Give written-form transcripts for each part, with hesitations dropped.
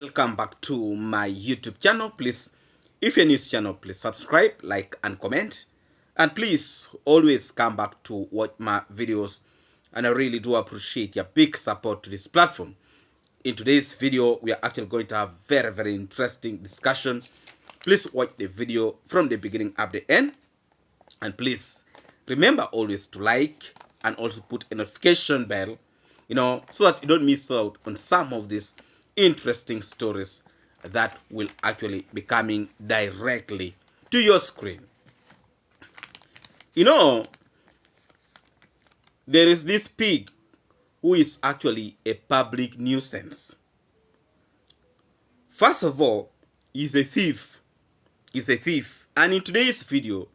Welcome back to my YouTube channel. Please, if you're new to this channel, please subscribe, like, and comment. And please always come back to watch my videos. And I really do appreciate your big support to this platform. In today's video, we are actually going to have very interesting discussion. Please watch the video from the beginning up the end. And please remember always to like and also put a notification bell, so that you don't miss out on some of these interesting stories that will actually be coming directly to your screen. There is this pig who is actually a public nuisance. First of all, he's a thief. He's a thief. And in today's video,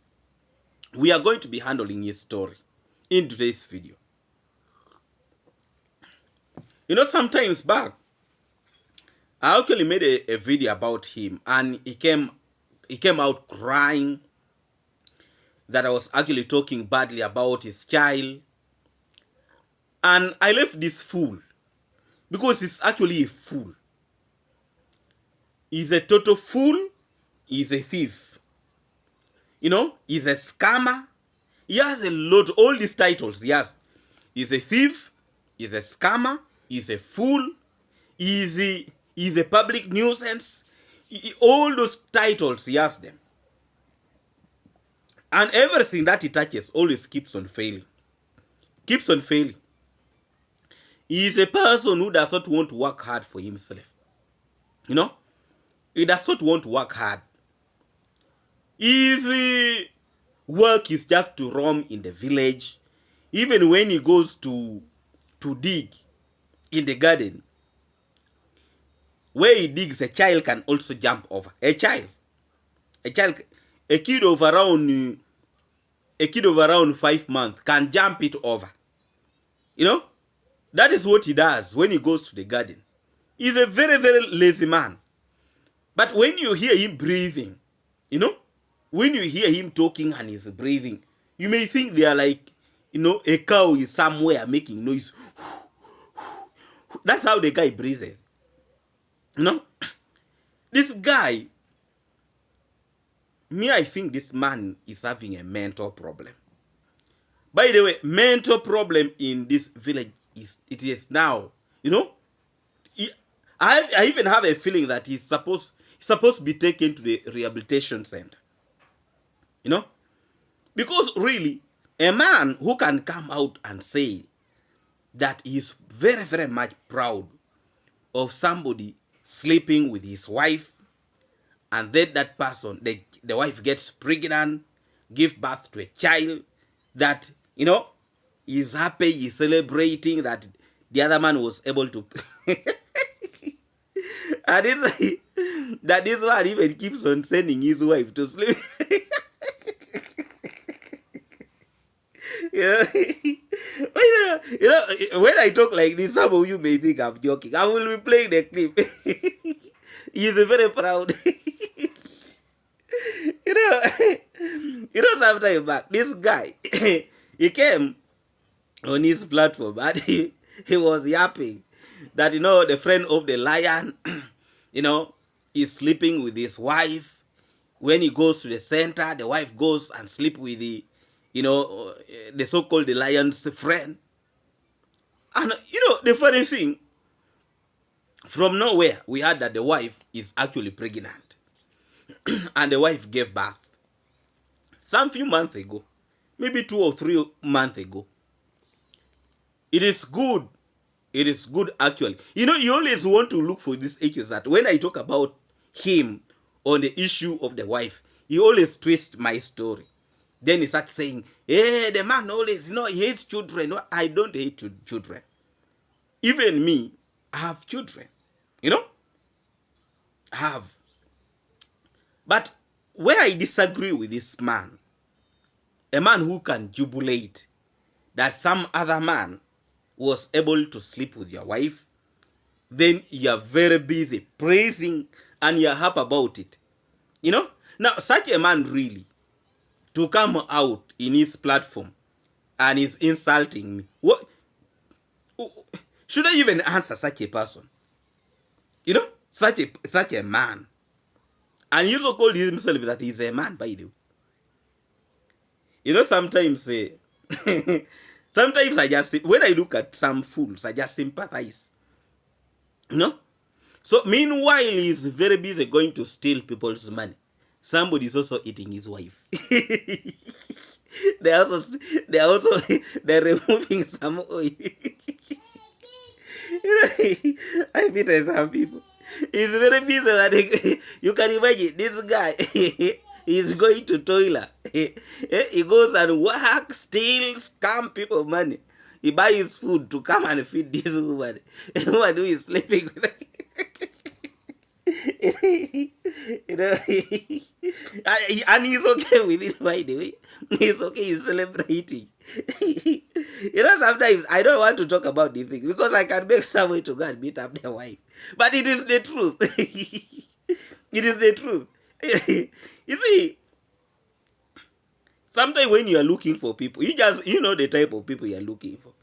we are going to be handling his story in today's video. Sometimes back, I actually made a video about him, and he came out crying that I was actually talking badly about his child. And I left this fool because he's actually a fool. He's a total fool. He's a thief. He's a scammer. He has a lot, all these titles. Yes, he's a thief. He's a scammer. He's a fool. He's a public nuisance. All those titles, he has them. And everything that he touches always keeps on failing. Keeps on failing. He is a person who does not want to work hard for himself. He does not want to work hard. His work is just to roam in the village. Even when he goes to dig in the garden, where he digs, a child can also jump over. A kid of around 5 months can jump it over. That is what he does when he goes to the garden. He's a very lazy man. But when you hear him breathing, when you hear him talking and he's breathing, you may think they are like, a cow is somewhere making noise. That's how the guy breathes. This guy, I think this man is having a mental problem. By the way, mental problem in this village is now, I even have a feeling that he's supposed to be taken to the rehabilitation center. Because really, a man who can come out and say that he's very much proud of somebody sleeping with his wife, and then that person, the wife gets pregnant, give birth to a child, that, he's happy, he's celebrating that the other man was able to. And that this one even keeps on sending his wife to sleep. When I talk like this, some of you may think I'm joking. I will be playing the clip. He's very proud. Sometime back, this guy, he came on his platform and he was yapping that, the friend of the lion, is sleeping with his wife. When he goes to the center, the wife goes and sleep with the so-called the lion's friend. And, the funny thing, from nowhere, we heard that the wife is actually pregnant. And the wife gave birth some few months ago, maybe 2 or 3 months ago. It is good. It is good, actually. You always want to look for these issues that when I talk about him on the issue of the wife, he always twists my story. Then he starts saying, hey, the man always, he hates children. No, I don't hate children. Even me, I have children. I have. But where I disagree with this man, a man who can jubilate that some other man was able to sleep with your wife, then you're very busy praising and you're happy about it. Now, such a man really, to come out in his platform and is insulting me, what should I even answer such a person? such a man. And he also called himself that he's a man, by the way. You know, sometimes, sometimes I just, when I look at some fools, I just sympathize. You know? So meanwhile, he's very busy going to steal people's money. Somebody is also eating his wife. they also, they are also, they're removing some oil. I meet some people. He's very busy that you can imagine this guy. He's going to toilet. He goes and works, steals, scam people money. He buys food to come and feed this woman. The woman who is sleeping with you know, and he's okay with it, by the way. He's okay, he's celebrating. You know, sometimes I don't want to talk about these things because I can make someone to go and beat up their wife. But it is the truth. It is the truth. You see, sometimes when you are looking for people, you know the type of people you are looking for.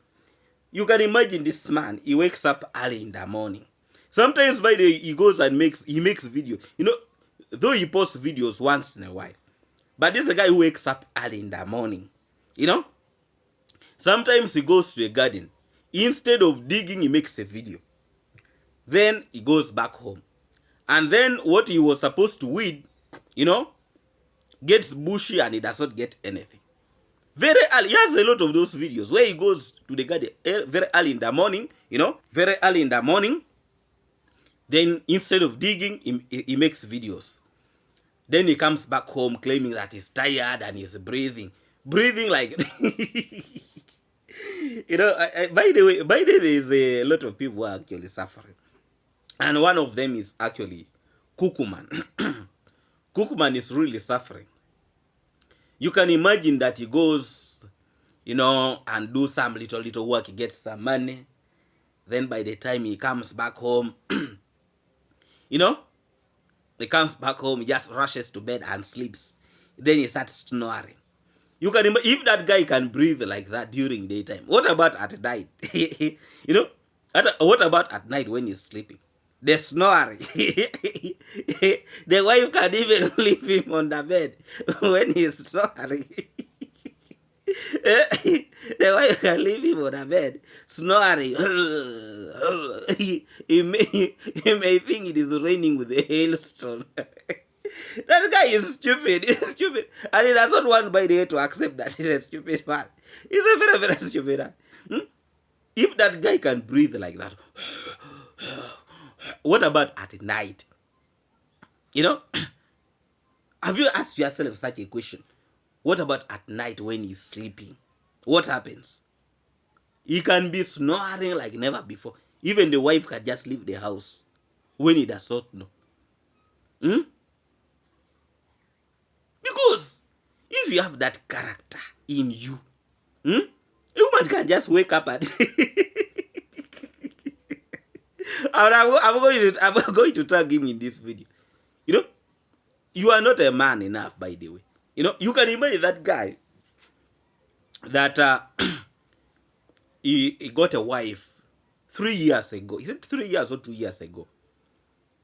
You can imagine this man, he wakes up early in the morning. Sometimes by the way, he goes and makes video. You know, though he posts videos once in a while. But this is a guy who wakes up early in the morning. You know? Sometimes he goes to a garden. Instead of digging, he makes a video. Then he goes back home. And then what he was supposed to weed, you know, gets bushy and he does not get anything. Very early, he has a lot of those videos where he goes to the garden very early in the morning, you know, very early in the morning. Then instead of digging, he makes videos. Then he comes back home claiming that he's tired and he's breathing like, you know. By the way, there's a lot of people who are actually suffering, and one of them is actually Kukuman. Kukuman is really suffering. You can imagine that he goes, you know, and do some little work, he gets some money. Then by the time he comes back home, you know, he comes back home, he just rushes to bed and sleeps. Then he starts snoring. You can imagine, if that guy can breathe like that during daytime, what about at night? You know, what about at night when he's sleeping? The snoring. The wife can even leave him on the bed when he's snoring. The wife can leave him on the bed snoring. He may think it is raining with a hailstone. That guy is stupid. He's stupid. And he does not want, by the way, to accept that he's a stupid man. He's a very, very stupid man. If that guy can breathe like that, what about at night? You know? Have you asked yourself such a question? What about at night when he's sleeping? What happens? He can be snoring like never before. Even the wife can just leave the house when he does not know. Because if you have that character in you, a woman can just wake up and I'm going to tag him in this video. You know, you are not a man enough, by the way. You know, you can imagine that guy that he got a wife 3 years ago. Is it 3 years or 2 years ago?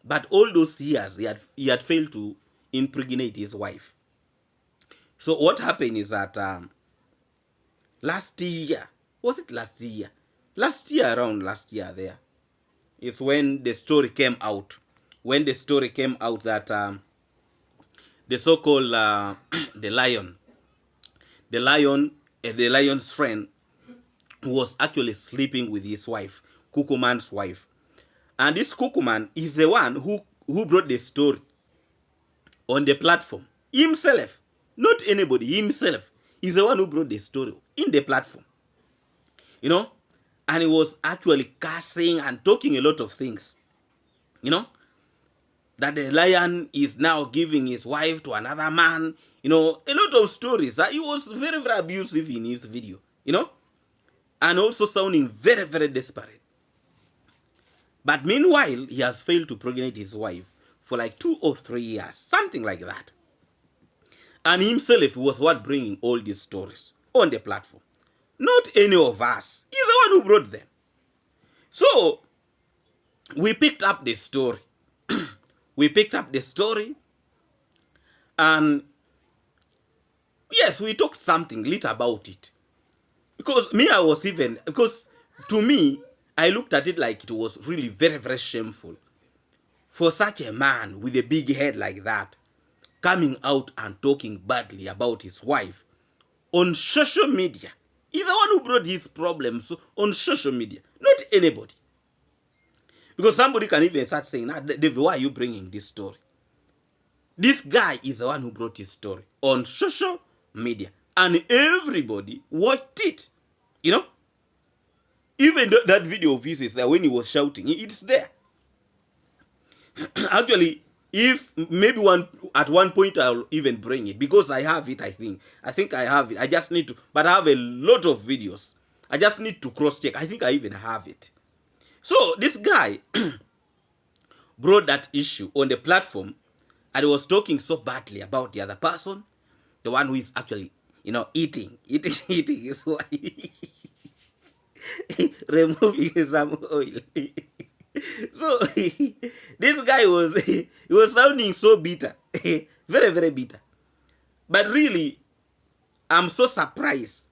But all those years, he had failed to impregnate his wife. So what happened is that last year, was it last year? Around last year there, is when the story came out. When the story came out that the so-called the lion's friend was actually sleeping with his wife, Kukuman's wife. And this Kukuman is the one who brought the story on the platform. Himself, not anybody, himself is the one who brought the story in the platform. You know? And he was actually cursing and talking a lot of things. You know? That the lion is now giving his wife to another man. You know, a lot of stories. He was very, very abusive in his video. You know? And also sounding very, very desperate. But meanwhile, he has failed to pregnate his wife for like 2 or 3 years. Something like that. And himself was what bringing all these stories on the platform. Not any of us. He's the one who brought them. So, we picked up the story. We picked up the story, and yes, we talked something little about it. Because me, I was even, because to me, I looked at it like it was really very, very shameful for such a man with a big head like that coming out and talking badly about his wife on social media. He's the one who brought his problems on social media, not anybody. Because somebody can even start saying, David, why are you bringing this story? This guy is the one who brought his story on social media. And everybody watched it. You know? Even that video of his is there when he was shouting. It's there. Actually, if maybe at one point I'll even bring it. Because I have it, I think. I think I have it. I just need to. But I have a lot of videos. I just need to cross-check. I think I even have it. So, this guy brought that issue on the platform, and he was talking so badly about the other person, the one who is actually, eating his wife, removing some oil. So this guy was sounding so bitter, very, very bitter. But really, I'm so surprised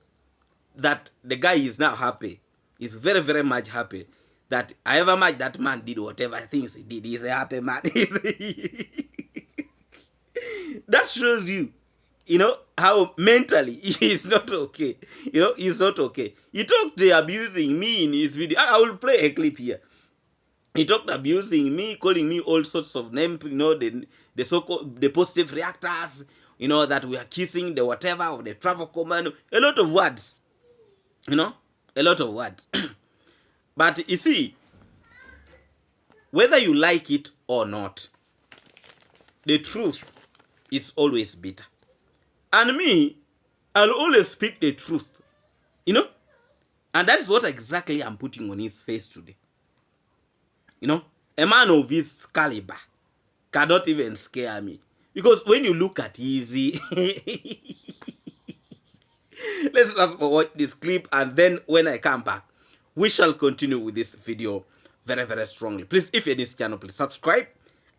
that the guy is now happy. He's very, very much happy that however much that man did whatever things he did, he's a happy man. That shows you, how mentally he's not okay. He's not okay. He talked abusing me in his video. I will play a clip here. He talked abusing me, calling me all sorts of names, the so-called, the positive reactors, that we are kissing, the whatever, of the travel command, a lot of words, a lot of words. But you see, whether you like it or not, the truth is always bitter. And me, I'll always speak the truth, and that's what exactly I'm putting on his face today. A man of his caliber cannot even scare me. Because when you look at Easy, let's just watch this clip, and then when I come back, we shall continue with this video very, very strongly. Please, if you're in this channel, please subscribe,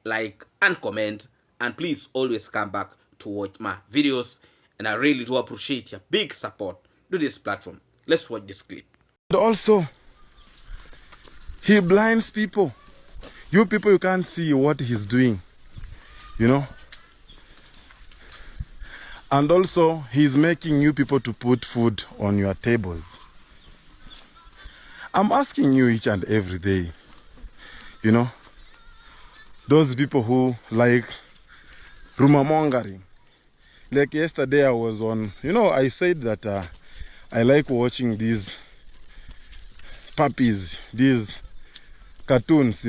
like, and comment, and please always come back to watch my videos. And I really do appreciate your big support to this platform. Let's watch this clip. Also, he blinds people. You people, you can't see what he's doing, And also, he's making you people to put food on your tables. I'm asking you each and every day, those people who like rumor mongering. Like yesterday I was on, I said that I like watching these puppies, these cartoons,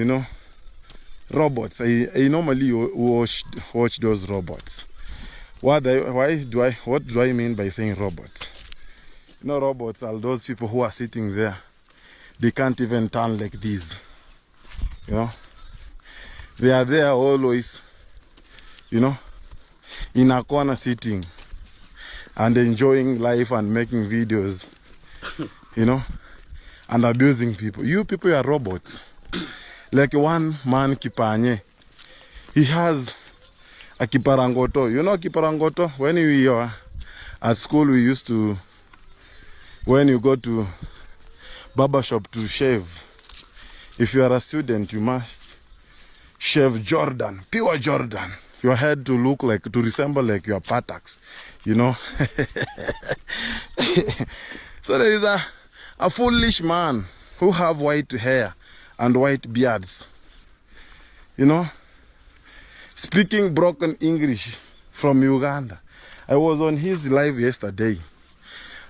robots. I normally watch those robots. What do I mean by saying robots? Robots are those people who are sitting there. They can't even turn like this. They are there always, in a corner sitting and enjoying life and making videos, and abusing people. You people are robots. Like one man Kipanye, he has a kiparangoto. Kiparangoto? When we are at school, we used to, when you go to barber shop to shave, if you are a student, you must shave Jordan, pure Jordan. Your head to resemble like your pattocks, So there is a foolish man who have white hair and white beards, speaking broken English from Uganda. I was on his live yesterday,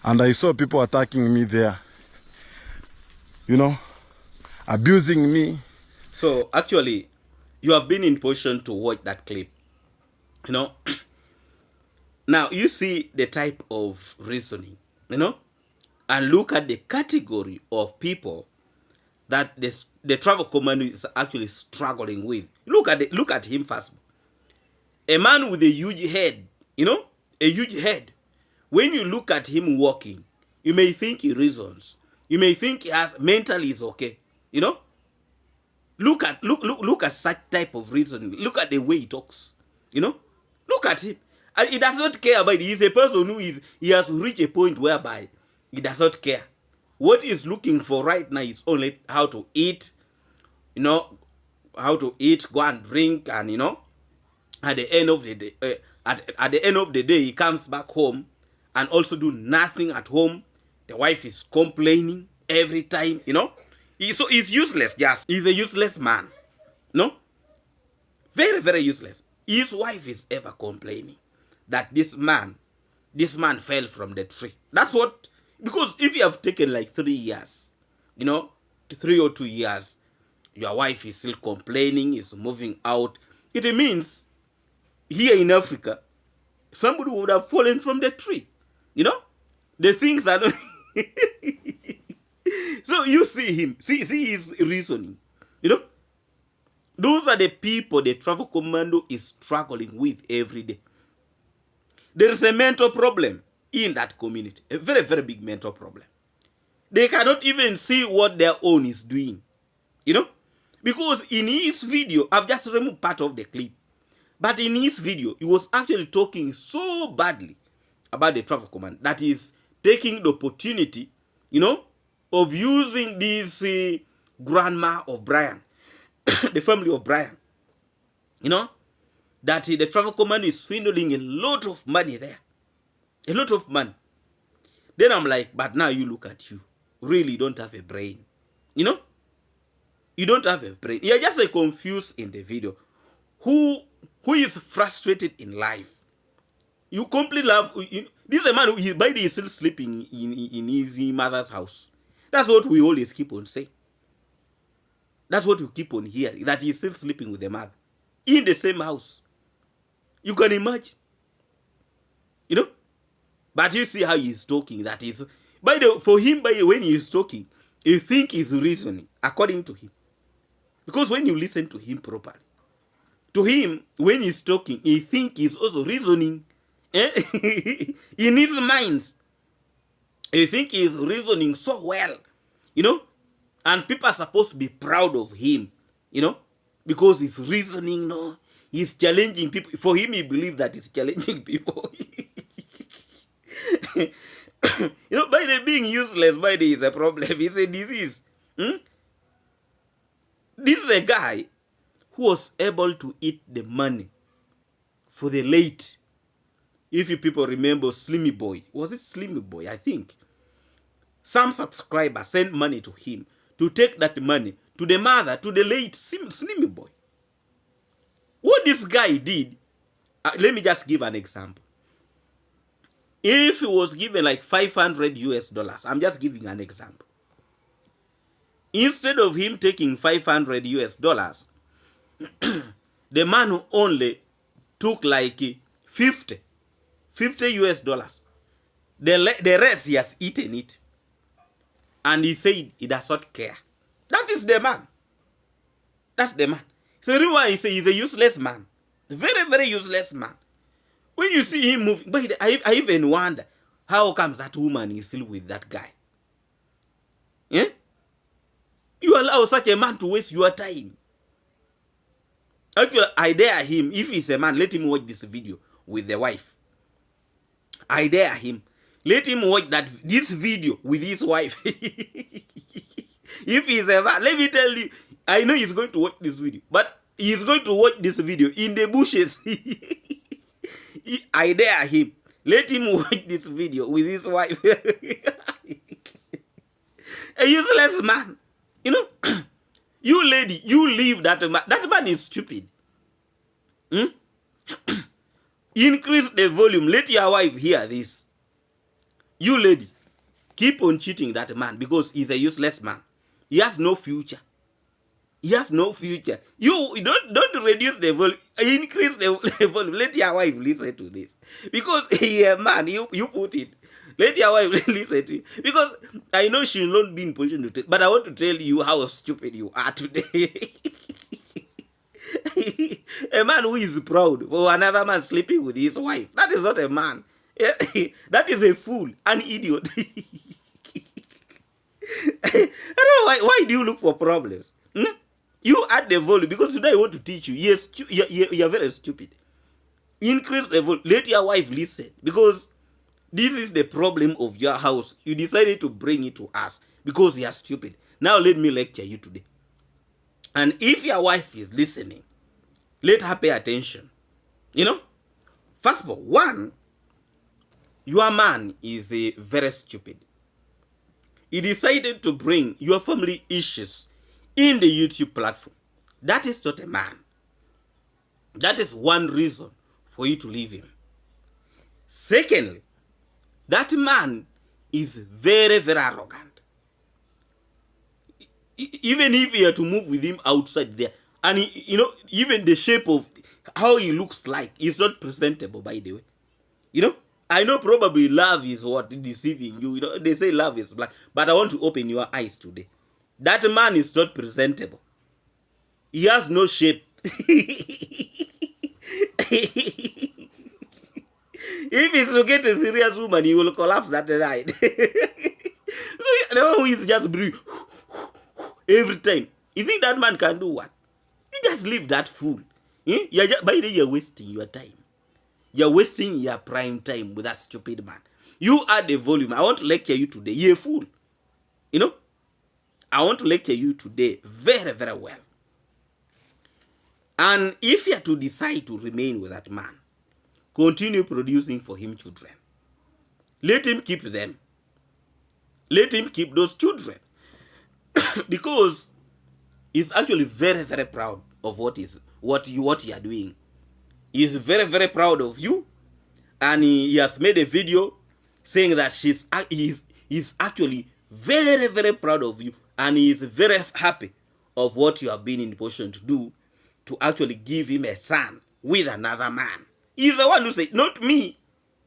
and I saw people attacking me there, abusing me. So, actually, you have been in position to watch that clip. Now, you see the type of reasoning, and look at the category of people that the travel community is actually struggling with. Look at him first. A man with a huge head, a huge head. When you look at him walking, you may think he reasons. You may think he has mentally is okay, Look at such type of reasoning. Look at the way he talks. You know, look at him. And he does not care about it. He's a person he has reached a point whereby he does not care. What he's looking for right now is only how to eat, you know, how to eat, go and drink, and at the end of the day, at the end of the day, he comes back home and also do nothing at home. The wife is complaining every time, So he's useless. Just he's a useless man. No, very very useless. His wife is ever complaining that this man fell from the tree. That's what, because if you have taken like 3 years, 3 or 2 years, your wife is still complaining, is moving out, it means here in Africa, somebody would have fallen from the tree. The things are not. So you see him, see his reasoning. Those are the people the travel commando is struggling with every day. There is a mental problem in that community, a very, very big mental problem. They cannot even see what their own is doing, because in his video, I've just removed part of the clip, but in his video, he was actually talking so badly about the travel command that is taking the opportunity, of using this grandma of Brian, the family of Brian, that the travel command is swindling a lot of money there. A lot of money. Then I'm like, but now you look at you. Really don't have a brain. You don't have a brain. You're just confused in the video. Who is frustrated in life? You completely love. This is a man who, by the way, is still sleeping in his mother's house. That's what we always keep on saying. That's what we keep on hearing, that he's still sleeping with the mother in the same house. You can imagine. But you see how he's talking. That is, for him, when he's talking, you think he's reasoning according to him. Because when you listen to him properly, to him, when he's talking, you think he's also reasoning. In his mind, you think he's reasoning so well, and people are supposed to be proud of him, because he's reasoning, he's challenging people. For him, he believes that he's challenging people. By the being useless, by the is a problem. It's a disease. This is a guy who was able to eat the money for the late. If you people remember Slimmy Boy, was it Slimmy Boy? I think some subscribers sent money to him to take that money to the mother, to the late Slimmy Boy. What this guy did, let me just give an example. If he was given like $500, I'm just giving an example. Instead of him taking $500, the man who only took like 50 $50. The rest, he has eaten it. And he said he does not care. That is the man. That's the man. So the reason why he's a useless man. A very, very useless man. When you see him moving, but I even wonder, how comes that woman is still with that guy? Yeah? You allow such a man to waste your time. Actually, I dare him, if he's a man, let him watch this video with the wife. I dare him. Let him watch this video with his wife. If he's a man, let me tell you, I know he's going to watch this video, but he's going to watch this video in the bushes. I dare him. Let him watch this video with his wife. A useless man. You lady, you leave that man. That man is stupid. Increase the volume. Let your wife hear this. You lady, keep on cheating that man because he's a useless man. He has no future. He has no future. You don't reduce the volume. Increase the volume. Let your wife listen to this. Because he a man, you put it. Let your wife listen to it. Because I know she will not be in position to tell. But I want to tell you how stupid you are today. A man who is proud for another man sleeping with his wife. That is not a man. That is a fool, an idiot. I don't know why do you look for problems? You add the volume because today I want to teach you. Yes, you're very stupid. Increase the volume. Let your wife listen because this is the problem of your house. You decided to bring it to us because you are stupid. Now let me lecture you today. And if your wife is listening, let her pay attention. You know, first of all, one, your man is a very stupid. He decided to bring your family issues in the YouTube platform. That is not a man. That is one reason for you to leave him. Secondly, that man is very, very arrogant. Even if you are to move with him outside there, and even the shape of how he looks like is not presentable, by the way. I know probably love is what deceiving you. They say love is blind, but I want to open your eyes today. That man is not presentable. He has no shape. If he's to get a serious woman, he will collapse that night. The one who is just breathing every time. You think that man can do what? You just leave that fool. By the way, you're wasting your time. You're wasting your prime time with that stupid man. You add the volume. I want to lecture you today. You're a fool. I want to lecture you today very, very well. And if you are to decide to remain with that man, continue producing for him children. Let him keep them. Let him keep those children. Because he's actually very, very proud of what you are doing. He's very, very proud of you. And he has made a video saying that he's actually very, very proud of you. And he is very happy of what you have been in position to do, to actually give him a son with another man. He's the one who said, not me.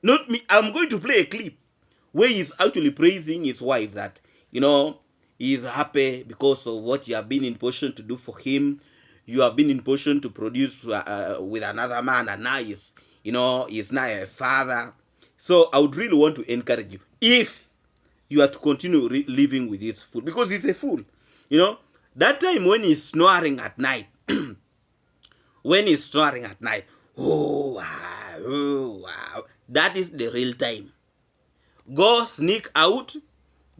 Not me. I'm going to play a clip where he's actually praising his wife that, he's happy because of what you have been in position to do for him. You have been in position to produce with another man, and now he's now a father. So I would really want to encourage you, if you are to continue living with this fool, because he's a fool. That time when he's snoring at night, oh wow, that is the real time. Go sneak out,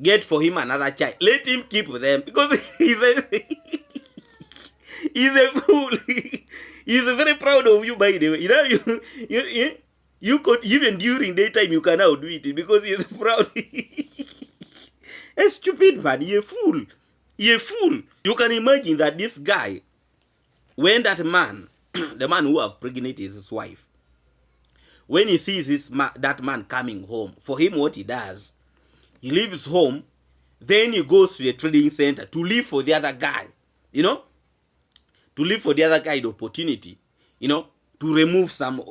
get for him another child. Let him keep them, because he's a fool. He's very proud of you, by the way. You could, even during daytime, you can outdo it because he's proud. A stupid man. You're a fool. You're a fool. You can imagine that this guy, when that man, the man who have impregnated his wife, when he sees that man coming home, for him what he does, he leaves home, then he goes to a trading center to live for the other guy, to live for the other guy the opportunity, to remove some.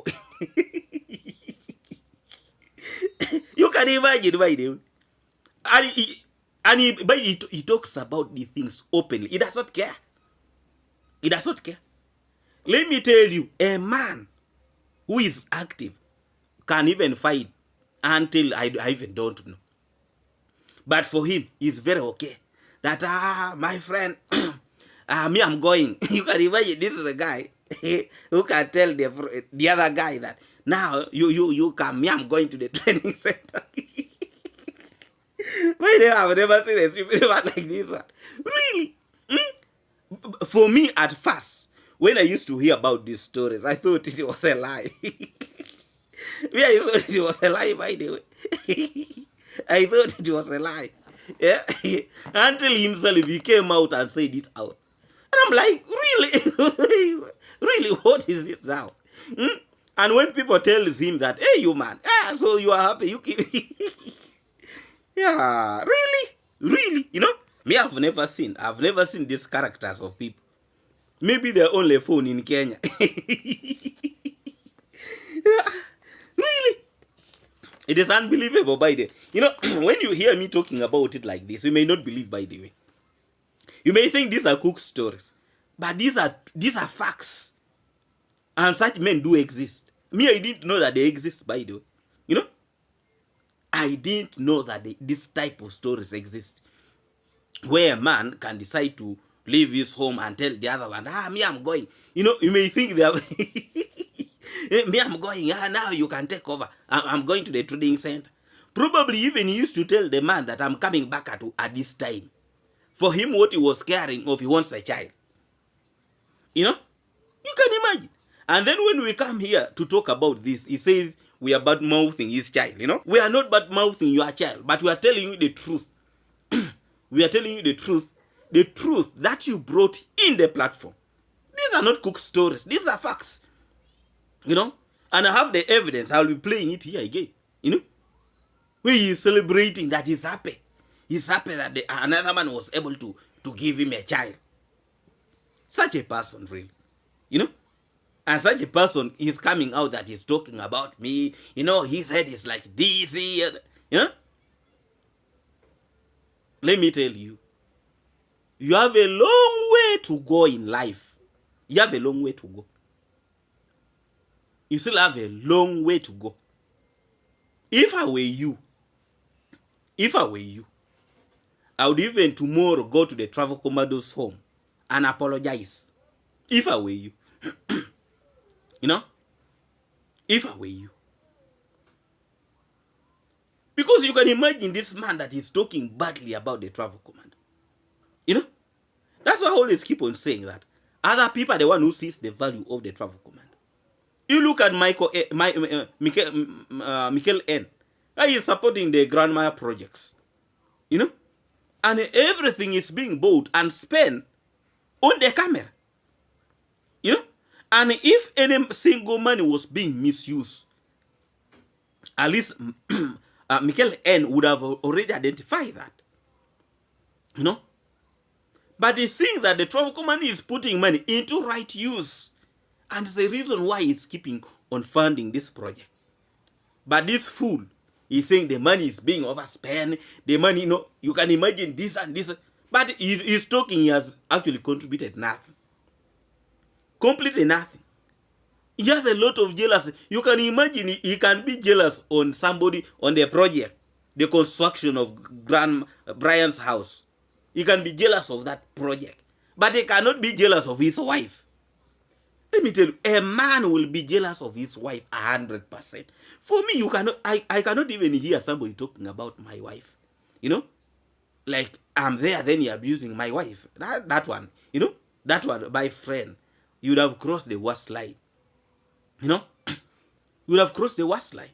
You can imagine, by the way. He talks about the things openly. He does not care. He does not care. Let me tell you, a man who is active can even fight until I even don't know. But for him, it's very okay. That, my friend, me, I'm going. You can imagine, this is a guy who can tell the other guy that, now, you come, me, I'm going to the training center. By the way, I've never seen a stupid one like this one. Really? For me, at first, when I used to hear about these stories, I thought it was a lie. I thought it was a lie, by the way. I thought it was a lie. Yeah. Until himself, he came out and said it out. And I'm like, really? Really, what is this now? And when people tell him that, hey, you man, so you are happy, you keep... Yeah, really, me, I've never seen these characters of people. Maybe they're only phone in Kenya. Yeah, really, it is unbelievable, by the way. When you hear me talking about it like this, you may not believe, by the way. You may think these are cook stories, but these are facts, and such men do exist. Me, I didn't know that they exist, by the way. I didn't know that this type of stories exist, where a man can decide to leave his home and tell the other one, me, I'm going. You know, you may think they are, me, I'm going. Now you can take over. I'm going to the trading center. Probably even he used to tell the man that I'm coming back at this time. For him, what he was caring of, he wants a child. You know, you can imagine. And then when we come here to talk about this, he says we are bad mouthing his child. You know, we are not bad mouthing your child, but we are telling you the truth. We are telling you the truth that you brought in the platform. These are not cooked stories. These are facts. You know, and I have the evidence. I'll be playing it here again. You know, where he is celebrating that he's happy. He's happy that another man was able to give him a child. Such a person, really. You know? And such a person is coming out that he's talking about me. You know, his head is like this. You know? Let me tell you. You have a long way to go in life. You have a long way to go. You still have a long way to go. If I were you, I would even tomorrow go to the travel commando's home and apologize. If I were you. You know? If I were you. Because you can imagine this man that is talking badly about the travel commando. You know? That's why I always keep on saying that. Other people are the one who sees the value of the travel commando. You look at Michael N. He is supporting the Grandma projects. You know? And everything is being bought and spent on the camera. You know? And if any single money was being misused, at least Michael N would have already identified that. You know? But he's seeing that the travel company is putting money into right use. And it's the reason why he's keeping on funding this project. But this fool, he's saying the money is being overspent. The money, you know, you can imagine this and this. But he's talking, he has actually contributed nothing. Completely nothing. He has a lot of jealousy. You can imagine he can be jealous on somebody on the project, the construction of Brian's house. He can be jealous of that project. But he cannot be jealous of his wife. Let me tell you, a man will be jealous of his wife 100%. For me, you cannot. I cannot even hear somebody talking about my wife. You know? Like, I'm there, then you're abusing my wife. That one, you know? That one, my friend. You would have crossed the worst line. You know? You would have crossed the worst line.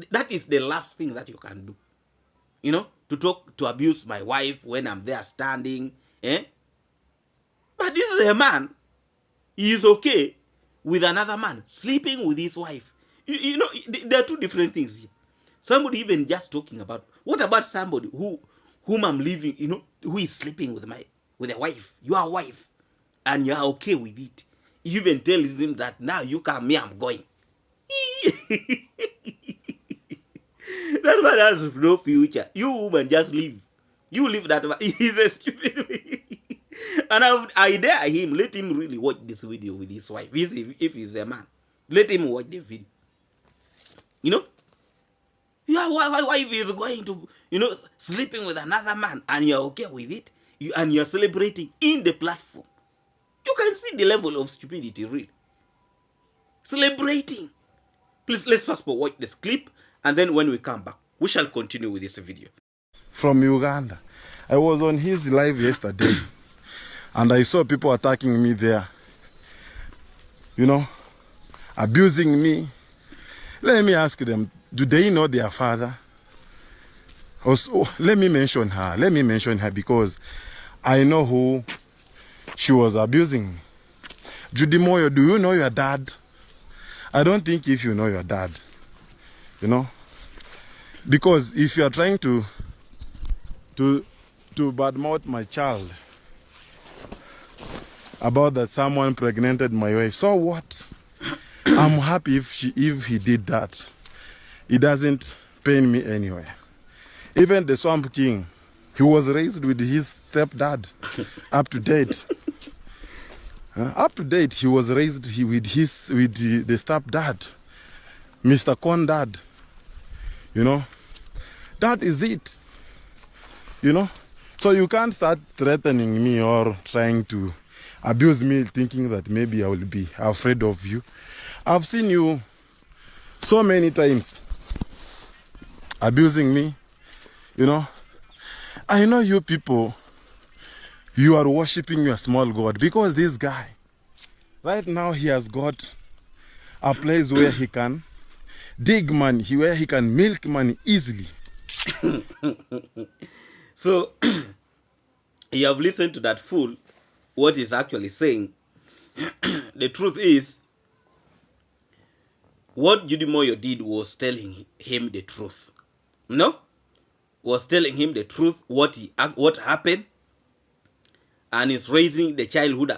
That is the last thing that you can do. You know? To abuse my wife when I'm there standing. Eh? But this is a man. He is okay with another man sleeping with his wife. You know, there are two different things here. Somebody even just talking about, what about somebody whom I'm living, you know, who is sleeping with a wife, your wife, and you're okay with it. You even tells him that now you come, me, I'm going. That man has no future. You woman just leave. You leave that man. He's a stupid. And I dare him, let him really watch this video with his wife. If he's a man, let him watch the video. You know? Your wife is going to, you know, sleeping with another man and you're okay with it. And you're celebrating in the platform. You can see the level of stupidity, really. Celebrating. Please, let's first watch this clip. And then when we come back, we shall continue with this video. From Uganda. I was on his live yesterday. And I saw people attacking me there. You know, abusing me. Let me ask them, do they know their father? Also, let me mention her. Let me mention her because I know who she was abusing. Judy Moyo, do you know your dad? I don't think if you know your dad. You know? Because if you are trying to badmouth my child about that someone pregnanted my wife, so what? I'm happy if he did that. It doesn't pain me anyway. Even the Swamp King, he was raised with his stepdad, up to date. Up to date, he was raised with the stepdad, Mr. Condad. You know, that is it. You know, So you can't start threatening me or trying to abuse me, thinking that maybe I will be afraid of you. I've seen you so many times abusing me, you know. I know you people, you are worshiping your small God, because this guy, right now he has got a place where he can dig money, where he can milk money easily. So you have listened to that fool, what he's actually saying. The truth is, what Judy Moyo did was telling him the truth. No? Was telling him the truth, what happened, and is raising the child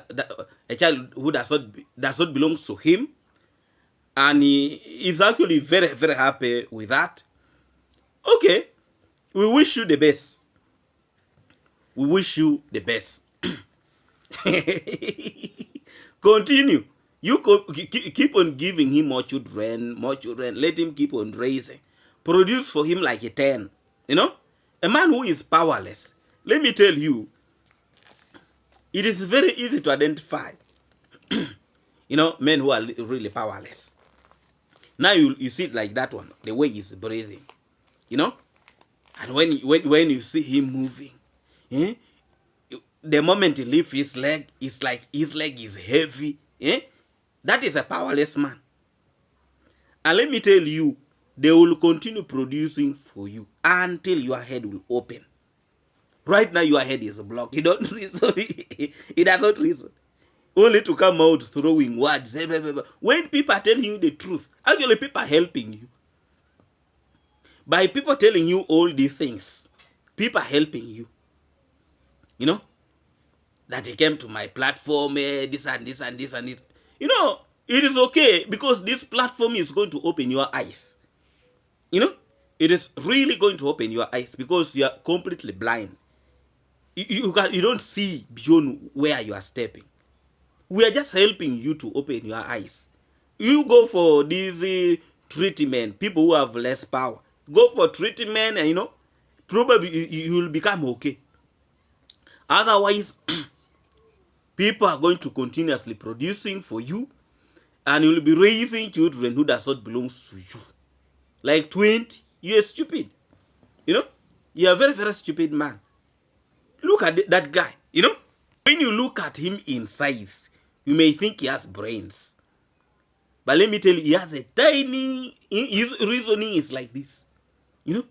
a child who does not belong to him, and he is actually very, very happy with that. Okay, we wish you the best. We wish you the best. Continue. You keep on giving him more children, more children. Let him keep on raising. Produce for him like a 10. You know? A man who is powerless. Let me tell you, it is very easy to identify, you know, men who are really powerless. Now you see it like that one, the way he's breathing, you know? And when you see him moving, eh? The moment he lifts his leg, it's like his leg is heavy. Eh? That is a powerless man. And let me tell you, they will continue producing for you until your head will open. Right now, your head is blocked. You don't reason. It does not reason. Only to come out throwing words. When people are telling you the truth, actually people are helping you. By people telling you all these things, people are helping you. You know? That he came to my platform, this and this and this and this. You know, it is okay, because this platform is going to open your eyes. You know, it is really going to open your eyes, because you are completely blind. You don't see beyond where you are stepping. We are just helping you to open your eyes. You go for this treatment, people who have less power. Go for treatment, and you know, probably you will become okay. Otherwise, people are going to continuously producing for you, and you'll be raising children who does not belong to you. Like 20, you're stupid. You know, you're a very, very stupid man. Look at that guy, you know. When you look at him in size, you may think he has brains. But let me tell you, he has a tiny, his reasoning is like this. You know,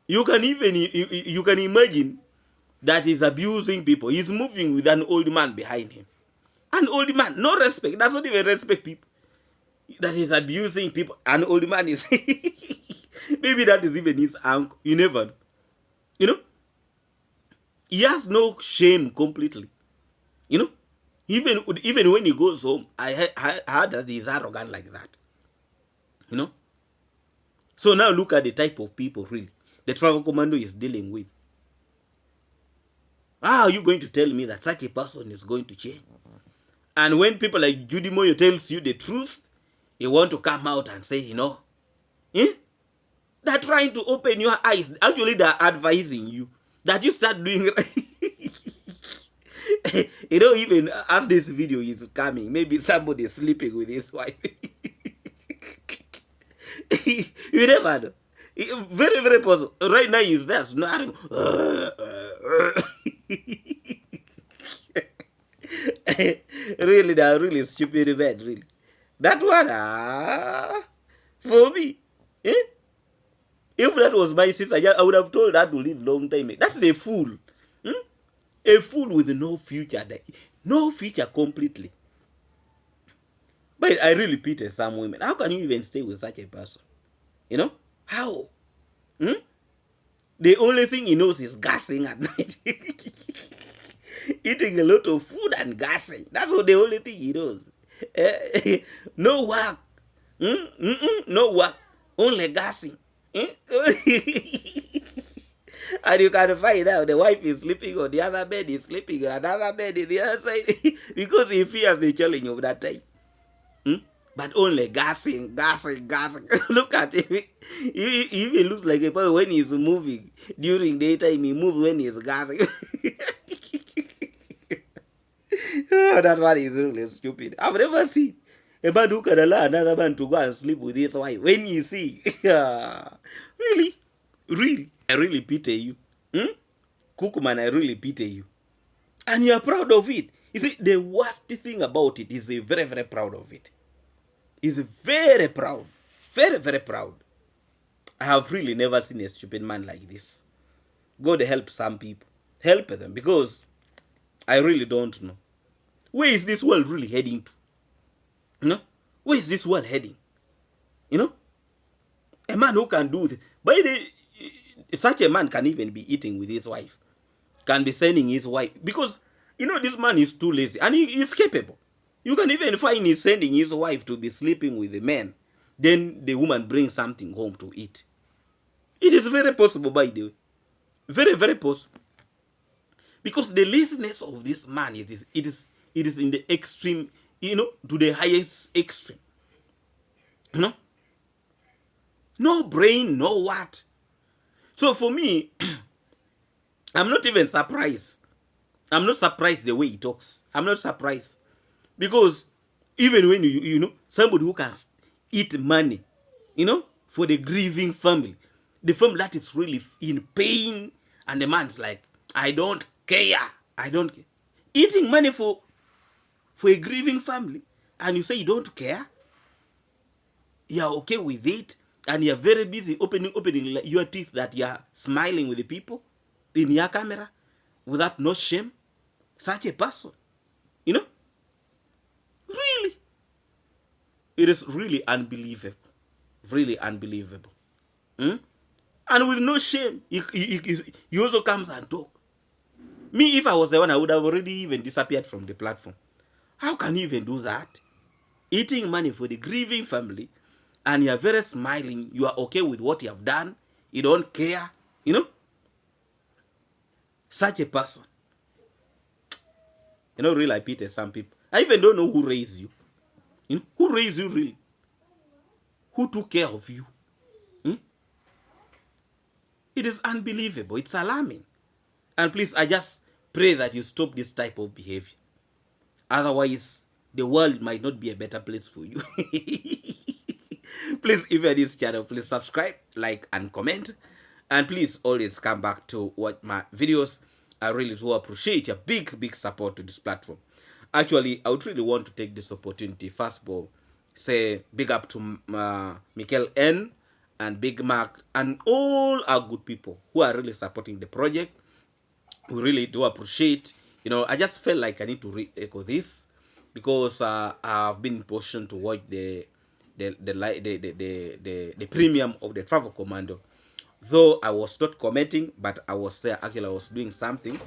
you can imagine that he's abusing people. He's moving with an old man behind him. An old man, no respect, does not even respect people. That is abusing people. An old man is, maybe that is even his uncle. You never know. You know, he has no shame completely. You know, even when he goes home, I heard that he's arrogant like that. You know, so now look at the type of people really the travel commando is dealing with. How are you going to tell me that such a person is going to change? And when people like Judy Moyo tells you the truth, you want to come out and say, you know, they're trying to open your eyes. Actually, they're advising you that you start doing right. You know, even as this video is coming, maybe somebody is sleeping with his wife. You never know. Very, very possible. Right now he's there snoring. Really, they are really stupid bad, really. That one, for me, if that was my sister, I would have told her to leave long time ago. That's a fool. A fool with no future. No future completely. But I really pity some women. How can you even stay with such a person? You know? How? The only thing he knows is gassing at night. Eating a lot of food and gassing. That's what the only thing he knows. No work. No work. Only gassing. And you can find out the wife is sleeping on the other bed, is sleeping on another bed in the other side, because he fears the challenge of that time. but only gassing, gassing, gassing. Look at him. He even looks like a person when he's moving. During daytime, he moves when he's gassing. Oh, that one is really stupid. I've never seen a man who can allow another man to go and sleep with his wife. When you see, really, really, I really pity you. Hmm? Kukuman, I really pity you. And you're proud of it. You see, the worst thing about it is very, very proud of it. He's very proud. Very, very proud. I have really never seen a stupid man like this. God help some people. Help them, because I really don't know. Where is this world really heading to? You know? Where is this world heading? You know? A man who can do this. By the such a man can even be eating with his wife. Can be sending his wife. Because, you know, this man is too lazy. And he is capable. You can even find he's sending his wife to be sleeping with the man. Then the woman brings something home to eat. It is very possible, by the way. Very, very possible. Because the laziness of this man, it is in the extreme, you know, to the highest extreme. You know? No brain, no what. So for me, I'm not even surprised. I'm not surprised the way he talks. I'm not surprised. Because even when you know, somebody who can eat money, you know, for the grieving family, the family that is really in pain, and the man's like, I don't care. I don't care. Eating money for a grieving family, and you say you don't care? You're okay with it, and you're very busy opening your teeth that you're smiling with the people in your camera without no shame. Such a person, you know? Really? It is really unbelievable. Really unbelievable. Hmm? And with no shame, he also comes and talk. Me, if I was the one, I would have already even disappeared from the platform. How can you even do that? Eating money for the grieving family, and you're very smiling, you are okay with what you have done, you don't care, you know? Such a person. You know, really, I pity some people. I even don't know who raised you. You know, who raised you really? Who took care of you? Hmm? It is unbelievable. It's alarming. And please, I just pray that you stop this type of behavior. Otherwise, the world might not be a better place for you. Please, if you're this channel, please subscribe, like, and comment. And please always come back to watch my videos. I really do appreciate your big support to this platform. Actually, I would really want to take this opportunity, first of all, say big up to Michael N and Big Mac and all our good people who are really supporting the project. We really do appreciate. You know, I just felt like I need to re-echo this because I've been in position to watch the premium of the Travel Commando. Though I was not commenting, but I was there. Actually, I was doing something.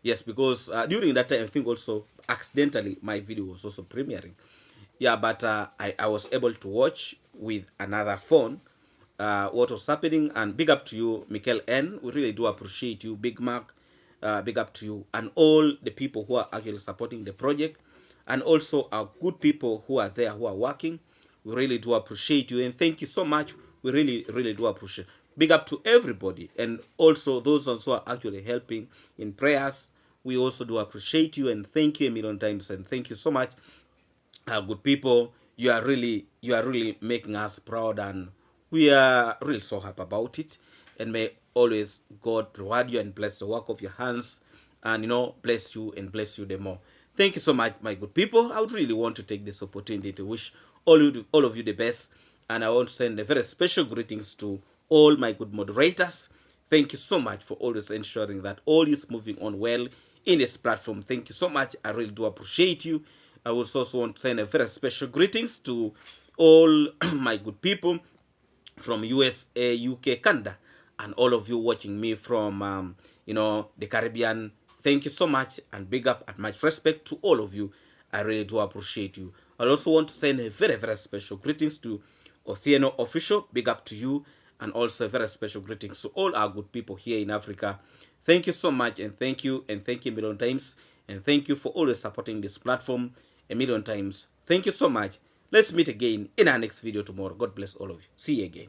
Yes, because during that time, I think also accidentally my video was also premiering. Yeah, but I was able to watch with another phone what was happening. And big up to you, Michael N. We really do appreciate you, Big Mac. Big up to you and all the people who are actually supporting the project, and also our good people who are there who are working. We really do appreciate you, and thank you so much. We really do appreciate. Big up to everybody, and also those who are actually helping in prayers. We also do appreciate you, and thank you a million times, and thank you so much, good people. You are really making us proud, and we are really so happy about it. And may always God reward you and bless the work of your hands, and you know, bless you and bless you the more. Thank you so much, my good people. I would really want to take this opportunity to wish all of you the best, and I want to send a very special greetings to all my good moderators. Thank you so much for always ensuring that all is moving on well in this platform. Thank you so much. I really do appreciate you. I also want to send a very special greetings to all my good people from USA, UK, Canada, and all of you watching me from, you know, the Caribbean. Thank you so much, and big up and much respect to all of you. I really do appreciate you. I also want to send a very special greetings to Othieno Official. Big up to you, and also a very special greetings to all our good people here in Africa. Thank you so much, and thank you a million times, and thank you for always supporting this platform a million times. Thank you so much. Let's meet again in our next video tomorrow. God bless all of you. See you again.